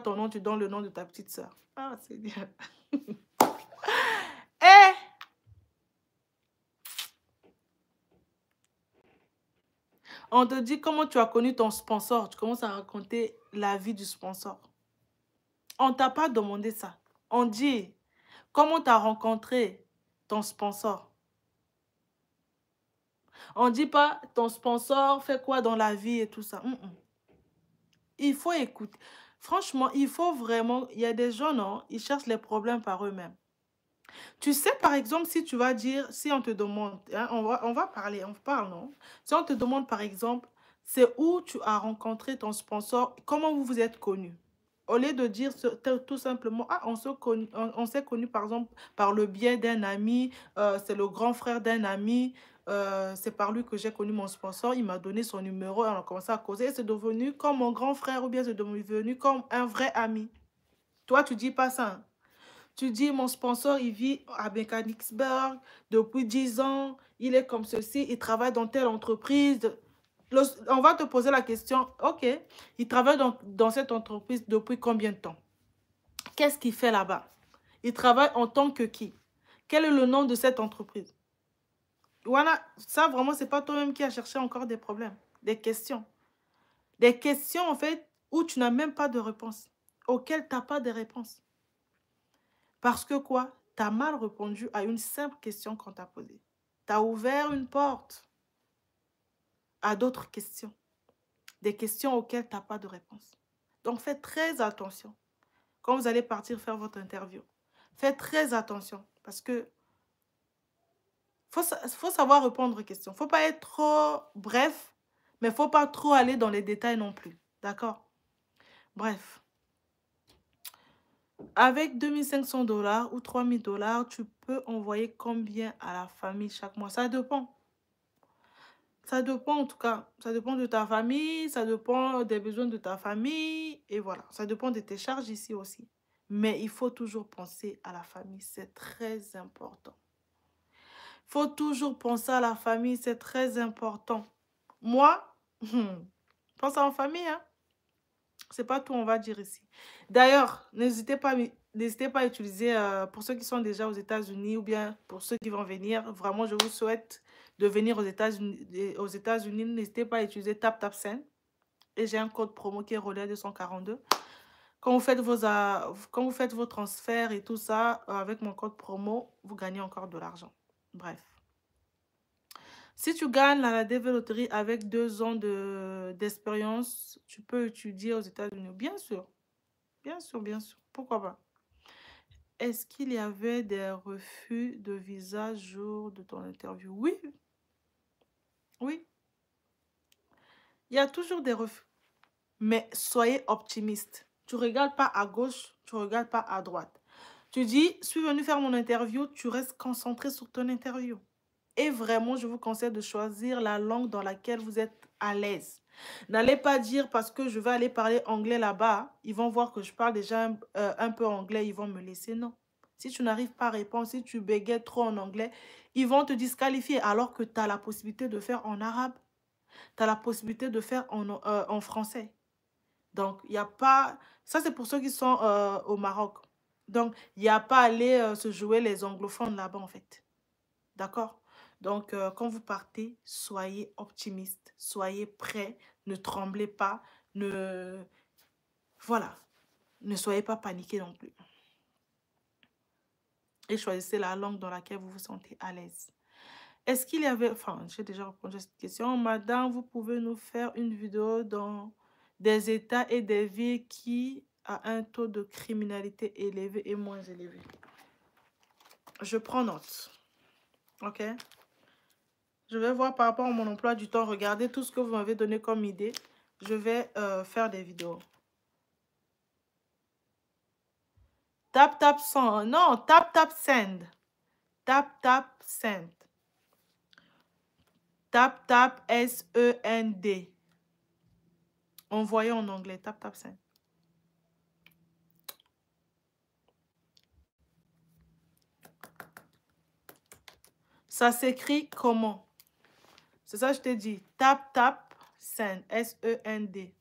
ton nom, tu donnes le nom de ta petite soeur. Ah, c'est bien. Eh! On te dit comment tu as connu ton sponsor. Tu commences à raconter la vie du sponsor. On ne t'a pas demandé ça. On dit comment tu as rencontré ton sponsor. On ne dit pas ton sponsor fait quoi dans la vie et tout ça. Il faut écouter. Franchement, il faut vraiment... Il y a des gens, non, ils cherchent les problèmes par eux-mêmes. Tu sais, par exemple, si tu vas dire, si on te demande, hein, on va parler, on parle, non? Si on te demande, par exemple, c'est où tu as rencontré ton sponsor, comment vous vous êtes connus? Au lieu de dire tout simplement, ah, on s'est connus, par exemple, par le biais d'un ami, c'est le grand frère d'un ami, c'est par lui que j'ai connu mon sponsor, il m'a donné son numéro, on a commencé à causer, et c'est devenu comme mon grand frère ou bien c'est devenu comme un vrai ami. Toi, tu dis pas ça, hein? Tu dis, mon sponsor, il vit à Mechanicsburg depuis 10 ans, il est comme ceci, il travaille dans telle entreprise. On va te poser la question, ok, il travaille dans cette entreprise depuis combien de temps? Qu'est-ce qu'il fait là-bas? Il travaille en tant que qui? Quel est le nom de cette entreprise? Voilà, ça vraiment, c'est pas toi-même qui as cherché encore des problèmes, des questions. Des questions, en fait, où tu n'as même pas de réponse, auxquelles tu n'as pas de réponse. Parce que quoi? Tu as mal répondu à une simple question qu'on t'a posée. Tu as ouvert une porte à d'autres questions. Des questions auxquelles tu n'as pas de réponse. Donc, faites très attention. Quand vous allez partir faire votre interview, faites très attention. Parce que faut savoir répondre aux questions. Il ne faut pas être trop bref, mais il ne faut pas trop aller dans les détails non plus. D'accord? Bref. Avec 2500 $ ou 3000 $, tu peux envoyer combien à la famille chaque mois? Ça dépend. Ça dépend en tout cas. Ça dépend de ta famille, ça dépend des besoins de ta famille. Et voilà, ça dépend de tes charges ici aussi. Mais il faut toujours penser à la famille, c'est très important. Il faut toujours penser à la famille, c'est très important. Moi, pense à la famille, hein. C'est pas tout, on va dire ici. D'ailleurs, n'hésitez pas à utiliser, pour ceux qui sont déjà aux États-Unis ou bien pour ceux qui vont venir, vraiment, je vous souhaite de venir aux États-Unis. N'hésitez pas à utiliser TapTapSend. Et j'ai un code promo qui est relais 242. Quand vous faites vos transferts et tout ça, avec mon code promo, vous gagnez encore de l'argent. Bref. Si tu gagnes la DV Loterie avec 2 ans d'expérience, tu peux étudier aux États-Unis. Bien sûr. Bien sûr, bien sûr. Pourquoi pas? Est-ce qu'il y avait des refus de visa jour de ton interview? Oui. Oui. Il y a toujours des refus. Mais soyez optimiste. Tu ne regardes pas à gauche, tu ne regardes pas à droite. Tu dis, je suis venu faire mon interview, tu restes concentré sur ton interview. Et vraiment, je vous conseille de choisir la langue dans laquelle vous êtes à l'aise. N'allez pas dire parce que je vais aller parler anglais là-bas, ils vont voir que je parle déjà un peu anglais, ils vont me laisser. Non. Si tu n'arrives pas à répondre, si tu bégayes trop en anglais, ils vont te disqualifier alors que tu as la possibilité de faire en arabe. Tu as la possibilité de faire en français. Donc, il n'y a pas... Ça, c'est pour ceux qui sont au Maroc. Donc, il n'y a pas à aller se jouer les anglophones là-bas, en fait. D'accord? Donc, quand vous partez, soyez optimiste, soyez prêts, ne tremblez pas, voilà, ne soyez pas paniqués non plus. Et choisissez la langue dans laquelle vous vous sentez à l'aise. Est-ce qu'il y avait... Enfin, j'ai déjà répondu à cette question. Madame, vous pouvez nous faire une vidéo dans des États et des villes qui a un taux de criminalité élevé et moins élevé. Je prends note. OK? Je vais voir par rapport à mon emploi du temps. Regardez tout ce que vous m'avez donné comme idée. Je vais faire des vidéos. Tap, tap, send. Non, tap, tap, send. Tap, tap, send. Tap, tap, S-E-N-D. Envoyer en anglais. Tap, tap, send. Ça s'écrit comment? C'est ça que je t'ai dit. Tap, tap, send. S-E-N-D.